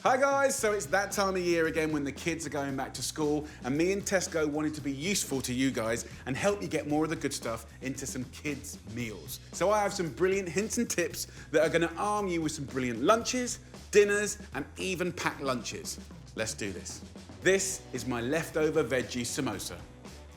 Hi guys, so it's that time of year again when the kids are going back to school, and me and Tesco wanted to be useful to you guys and help you get more of the good stuff into some kids' meals. So I have some brilliant hints and tips that are going to arm you with some brilliant lunches, dinners, and even packed lunches. Let's do this. This is my leftover veggie samosa.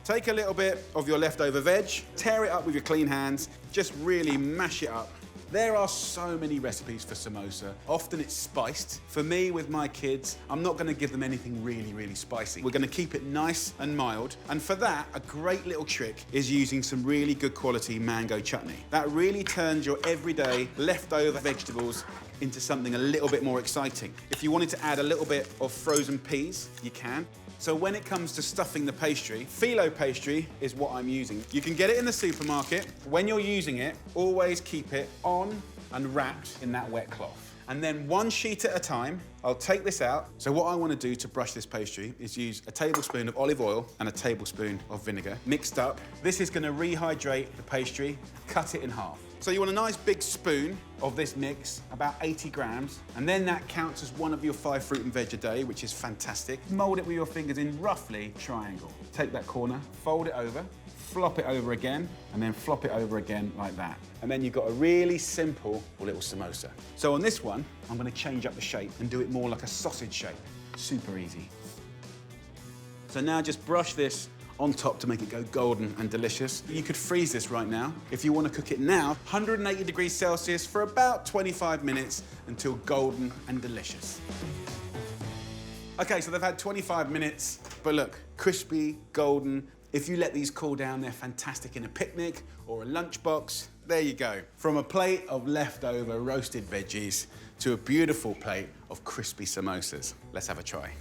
Take a little bit of your leftover veg, tear it up with your clean hands, just really mash it up. There are so many recipes for samosa. Often it's spiced. For me, with my kids, I'm not gonna give them anything really spicy. We're gonna keep it nice and mild. And for that, a great little trick is using some really good quality mango chutney. That really turns your everyday leftover vegetables into something a little bit more exciting. If you wanted to add a little bit of frozen peas, you can. So when it comes to stuffing the pastry, phyllo pastry is what I'm using. You can get it in the supermarket. When you're using it, always keep it on and wrapped in that wet cloth. And then one sheet at a time, I'll take this out. So what I want to do to brush this pastry is use a tablespoon of olive oil and a tablespoon of vinegar mixed up. This is going to rehydrate the pastry, cut it in half. So you want a nice big spoon of this mix, about 80 grams, and then that counts as one of your 5 fruit and veg a day, which is fantastic. Mold it with your fingers in roughly triangle. Take that corner, fold it over, flop it over again, and then flop it over again like that. And then you've got a really simple little samosa. So on this one, I'm gonna change up the shape and do it more like a sausage shape. Super easy. So now just brush this on top to make it go golden and delicious. You could freeze this right now. If you want to cook it now, 180 degrees Celsius for about 25 minutes until golden and delicious. Okay, so they've had 25 minutes, but look, crispy, golden. If you let these cool down, they're fantastic in a picnic or a lunchbox. There you go. From a plate of leftover roasted veggies to a beautiful plate of crispy samosas. Let's have a try.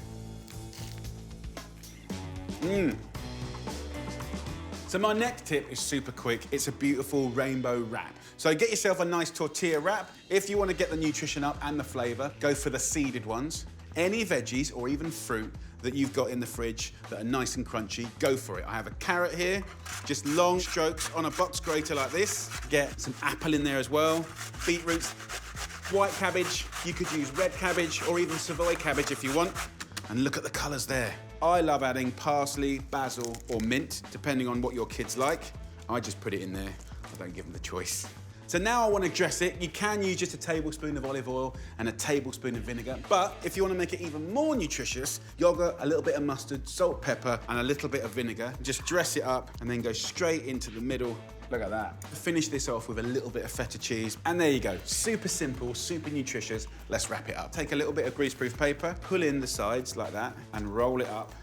So my next tip is super quick. It's a beautiful rainbow wrap. So get yourself a nice tortilla wrap. If you want to get the nutrition up and the flavor, go for the seeded ones. Any veggies or even fruit that you've got in the fridge that are nice and crunchy, go for it. I have a carrot here, just long strokes on a box grater like this. Get some apple in there as well, beetroots, white cabbage. You could use red cabbage or even Savoy cabbage if you want. And look at the colors there. I love adding parsley, basil, or mint, depending on what your kids like. I just put it in there. I don't give them the choice. So now I want to dress it. You can use just a tablespoon of olive oil and a tablespoon of vinegar. But if you want to make it even more nutritious, yogurt, a little bit of mustard, salt, pepper, and a little bit of vinegar. Just dress it up and then go straight into the middle. Look at that. Finish this off with a little bit of feta cheese. And there you go. Super simple, super nutritious. Let's wrap it up. Take a little bit of greaseproof paper, pull in the sides like that, and roll it up.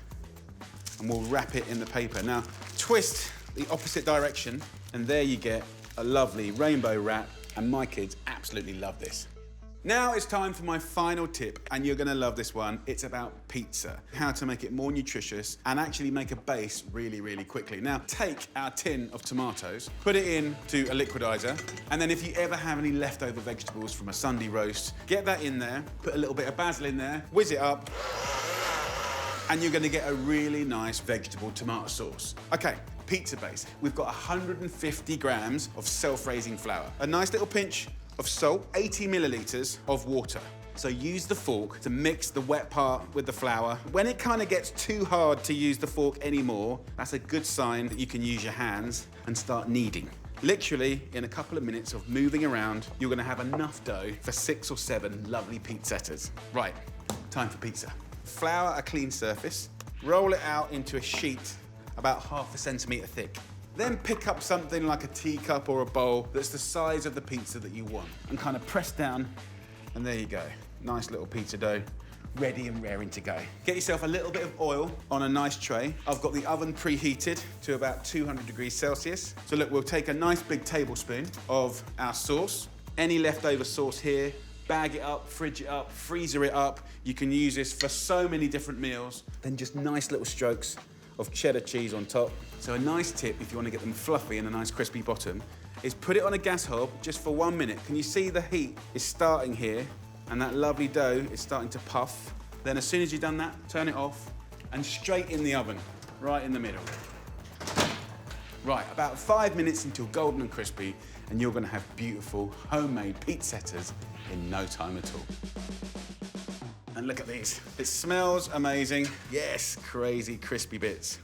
And we'll wrap it in the paper. Now, twist the opposite direction, and there you get a lovely rainbow wrap. And my kids absolutely love this. Now it's time for my final tip, and you're gonna love this one. It's about pizza. How to make it more nutritious and actually make a base really quickly. Now take our tin of tomatoes, put it into a liquidizer, and then if you ever have any leftover vegetables from a Sunday roast, get that in there, put a little bit of basil in there, whiz it up, and you're gonna get a really nice vegetable tomato sauce. Okay, pizza base. We've got 150 grams of self-raising flour, a nice little pinch of salt, 80 milliliters of water. So use the fork to mix the wet part with the flour. When it kind of gets too hard to use the fork anymore, that's a good sign that you can use your hands and start kneading. Literally, in a couple of minutes of moving around, you're gonna have enough dough for 6 or 7 lovely pizzettas. Right, time for pizza. Flour a clean surface, roll it out into a sheet about 1/2 centimeter thick. Then pick up something like a teacup or a bowl that's the size of the pizza that you want and kind of press down, and there you go. Nice little pizza dough, ready and raring to go. Get yourself a little bit of oil on a nice tray. I've got the oven preheated to about 200 degrees Celsius. So look, we'll take a nice big tablespoon of our sauce. Any leftover sauce here, bag it up, fridge it up, freezer it up. You can use this for so many different meals. Then just nice little strokes of cheddar cheese on top. So a nice tip, if you want to get them fluffy and a nice crispy bottom, is put it on a gas hob just for 1 minute. Can you see the heat is starting here, and that lovely dough is starting to puff? Then as soon as you've done that, turn it off and straight in the oven, right in the middle. Right, about 5 minutes until golden and crispy, and you're going to have beautiful homemade pizzettas in no time at all. And look at these. It smells amazing. Yes, crazy crispy bits.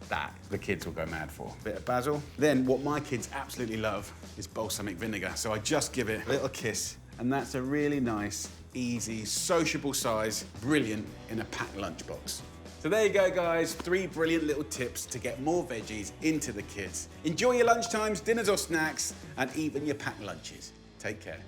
That the kids will go mad for. Bit of basil. Then what my kids absolutely love is balsamic vinegar. So I just give it a little kiss, and that's a really nice, easy, sociable size, brilliant in a packed lunchbox. So there you go, guys. 3 brilliant little tips to get more veggies into the kids. Enjoy your lunchtimes, dinners or snacks, and even your packed lunches. Take care.